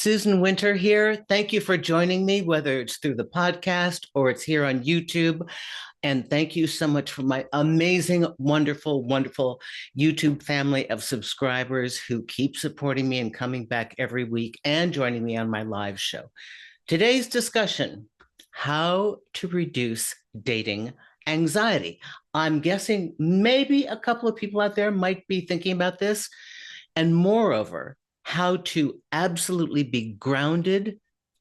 Susan Winter here. Thank you for joining me, whether it's through the podcast or it's here on YouTube. And thank you so much for my amazing, wonderful, wonderful YouTube family of subscribers who keep supporting me and coming back every week and joining me on my live show. Today's discussion, how to reduce dating anxiety. I'm guessing maybe a couple of people out there might be thinking about this. And moreover, how to absolutely be grounded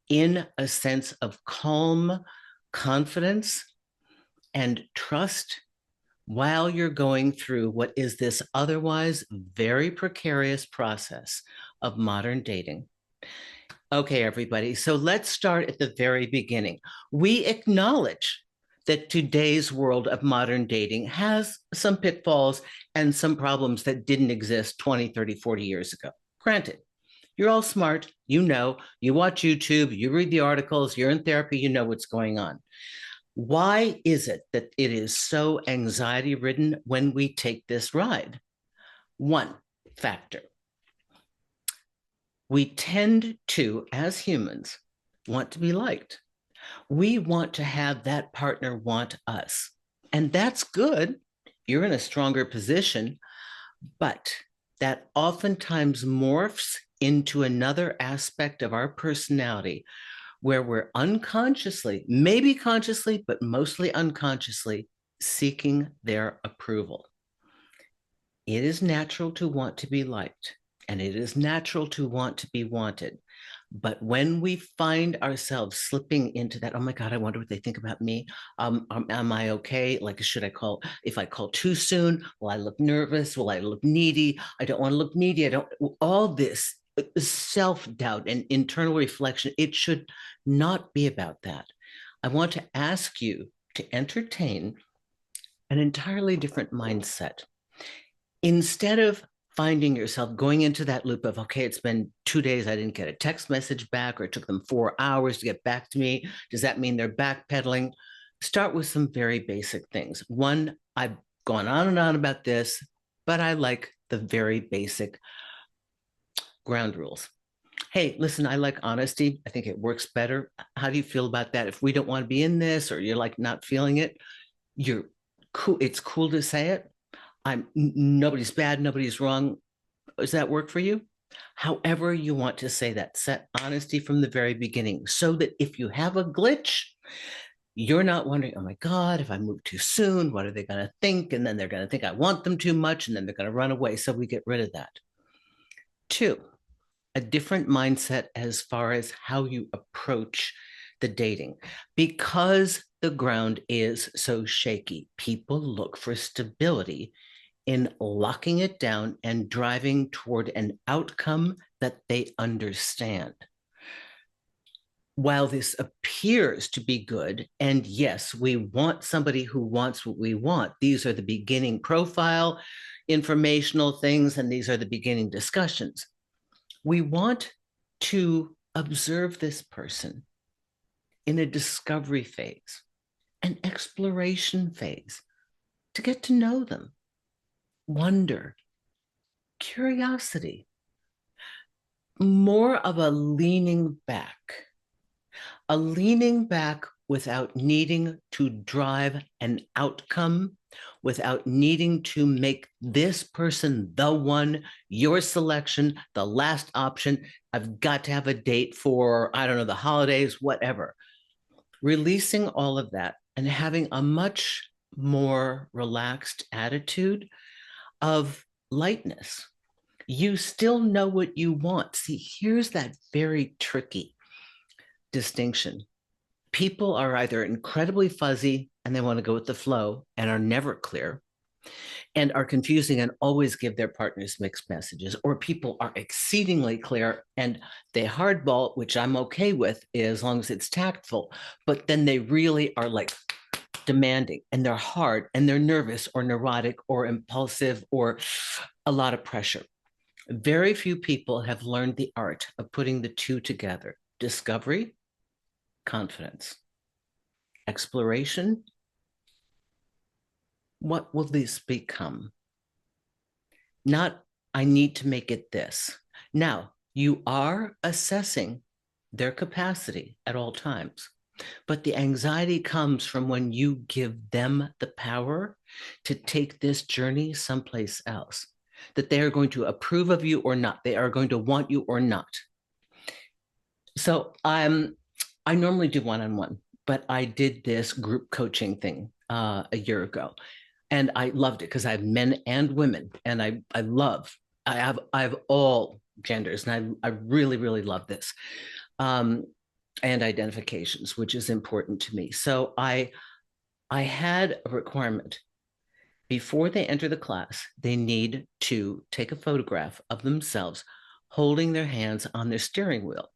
in a sense of calm confidence and trust while you're going through what is this otherwise very precarious process of modern dating. Okay, everybody, so let's start at the very beginning. We acknowledge that today's world of modern dating has some pitfalls and some problems that didn't exist 20, 30, 40 years ago. Granted, you're all smart, you know, you watch YouTube, you read the articles, you're in therapy, you know what's going on. Why is it that it is so anxiety-ridden when we take this ride? One factor. We tend to, as humans, want to be liked. We want to have that partner want us. And that's good. You're in a stronger position, but that oftentimes morphs into another aspect of our personality where we're unconsciously, maybe consciously, but mostly unconsciously, seeking their approval. It is natural to want to be liked, and it is natural to want to be wanted. But when we find ourselves slipping into that, oh my God, I wonder what they think about me. Am I okay? Like, should I call, if I call too soon, will I look nervous? Will I look needy? I don't want to look needy. All this self-doubt and internal reflection, it should not be about that. I want to ask you to entertain an entirely different mindset. Instead of finding yourself going into that loop of, okay, it's been 2 days, I didn't get a text message back, or it took them 4 hours to get back to me. Does that mean they're backpedaling? Start with some very basic things. One, I've gone on and on about this, but I like the very basic ground rules. Hey, listen, I like honesty. I think it works better. How do you feel about that? If we don't want to be in this, or you're like not feeling it, you're cool. It's cool to say it. Nobody's bad, nobody's wrong. Does that work for you? However you want to say that, set honesty from the very beginning so that if you have a glitch, you're not wondering, oh my God, if I move too soon, what are they going to think? And then they're going to think I want them too much, and then they're going to run away. So we get rid of that. Two, a different mindset as far as how you approach the dating. Because the ground is so shaky, people look for stability in locking it down and driving toward an outcome that they understand. While this appears to be good, and yes, we want somebody who wants what we want, these are the beginning profile, informational things, and these are the beginning discussions. We want to observe this person in a discovery phase, an exploration phase, to get to know them. Wonder, curiosity, more of a leaning back without needing to drive an outcome, without needing to make this person the one, your selection, the last option. I've got to have a date for, I don't know, the holidays, whatever. Releasing all of that and having a much more relaxed attitude of lightness. You still know what you want. See, here's that very tricky distinction. People are either incredibly fuzzy and they want to go with the flow and are never clear, and are confusing and always give their partners mixed messages, or people are exceedingly clear and they hardball, which I'm okay with as long as it's tactful, but then they really are like demanding, and they're hard, and they're nervous or neurotic or impulsive or a lot of pressure. Very few people have learned the art of putting the two together: discovery, confidence, exploration. What will this become? Not, I need to make it this. Now, You are assessing their capacity at all times. But the anxiety comes from when you give them the power to take this journey someplace else, that they are going to approve of you or not. They are going to want you or not. So I normally do one-on-one, but I did this group coaching thing a year ago, and I loved it because I have men and women, and I have all genders, and I really really love this, um, and identifications, which is important to me. So I had a requirement before they enter the class. They need to take a photograph of themselves holding their hands on their steering wheel.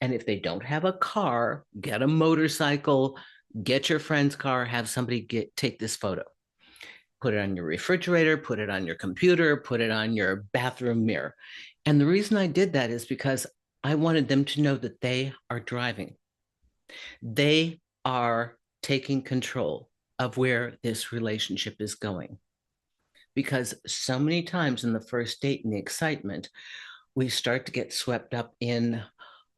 And if they don't have a car, get a motorcycle, get your friend's car, have somebody take this photo. Put it on your refrigerator, put it on your computer, put it on your bathroom mirror. And the reason I did that is because I wanted them to know that they are driving. They are taking control of where this relationship is going. Because so many times in the first date and the excitement, we start to get swept up in,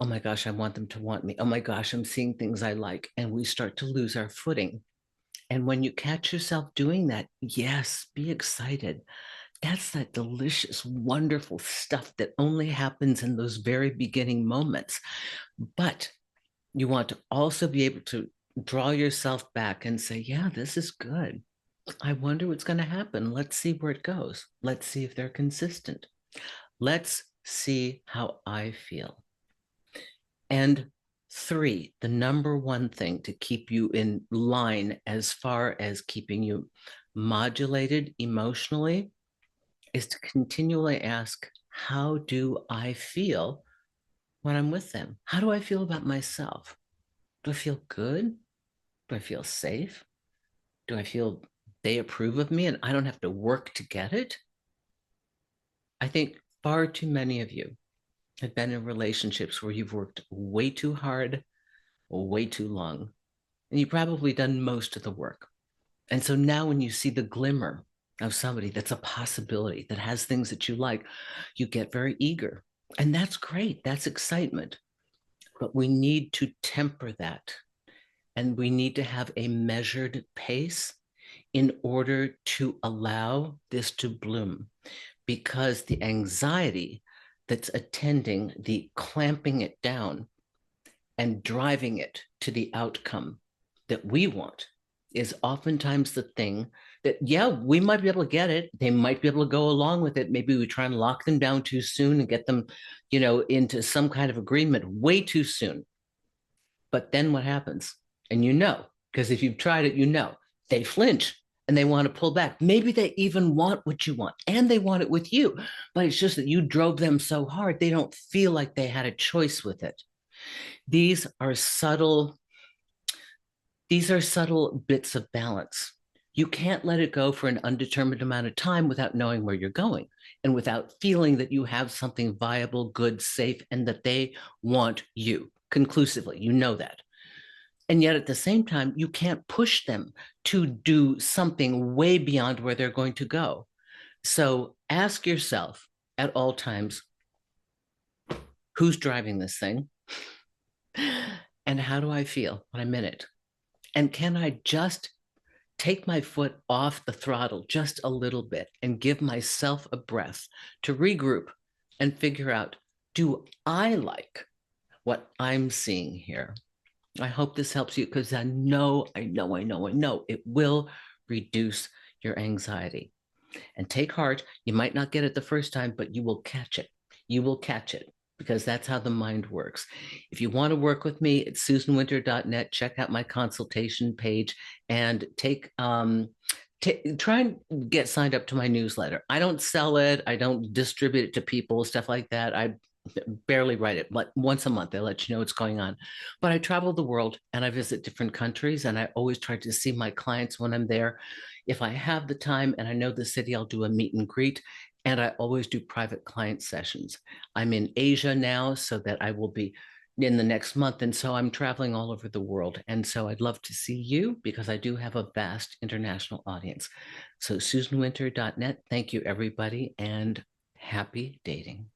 oh my gosh, I want them to want me. Oh my gosh, I'm seeing things I like. And we start to lose our footing. And when you catch yourself doing that, yes, be excited. That's that delicious, wonderful stuff that only happens in those very beginning moments. But you want to also be able to draw yourself back and say, yeah, this is good. I wonder what's going to happen. Let's see where it goes. Let's see if they're consistent. Let's see how I feel. And three, the number one thing to keep you in line as far as keeping you modulated emotionally is to continually ask, how do I feel when I'm with them? How do I feel about myself? Do I feel good? Do I feel safe? Do I feel they approve of me and I don't have to work to get it? I think far too many of you have been in relationships where you've worked way too hard, way too long, and you've probably done most of the work. And so now when you see the glimmer of somebody that's a possibility, that has things that you like, you get very eager. And that's great. That's excitement. But we need to temper that. And we need to have a measured pace in order to allow this to bloom, because the anxiety that's attending the clamping it down and driving it to the outcome that we want is oftentimes the thing that, yeah, we might be able to get it. They might be able to go along with it. Maybe we try and lock them down too soon and get them, into some kind of agreement way too soon. But then what happens? And because if you've tried it, they flinch and they want to pull back. Maybe they even want what you want and they want it with you, but it's just that you drove them so hard, they don't feel like they had a choice with it. These are subtle These are subtle bits of balance. You can't let it go for an undetermined amount of time without knowing where you're going and without feeling that you have something viable, good, safe, and that they want you conclusively. You know that. And yet at the same time, you can't push them to do something way beyond where they're going to go. So ask yourself at all times, who's driving this thing? And how do I feel when I'm in it? And can I just take my foot off the throttle just a little bit and give myself a breath to regroup and figure out, do I like what I'm seeing here? I hope this helps you, because I know it will reduce your anxiety. And take heart, you might not get it the first time, but you will catch it. You will catch it, because that's how the mind works. If you want to work with me, it's susanwinter.net. Check out my consultation page and try and get signed up to my newsletter. I don't sell it. I don't distribute it to people, stuff like that. I barely write it, but once a month I let you know what's going on. But I travel the world and I visit different countries, and I always try to see my clients when I'm there. If I have the time and I know the city, I'll do a meet and greet. And I always do private client sessions. I'm in Asia now, so that I will be in the next month. And so I'm traveling all over the world. And so I'd love to see you, because I do have a vast international audience. So susanwinter.net. Thank you, everybody, and happy dating.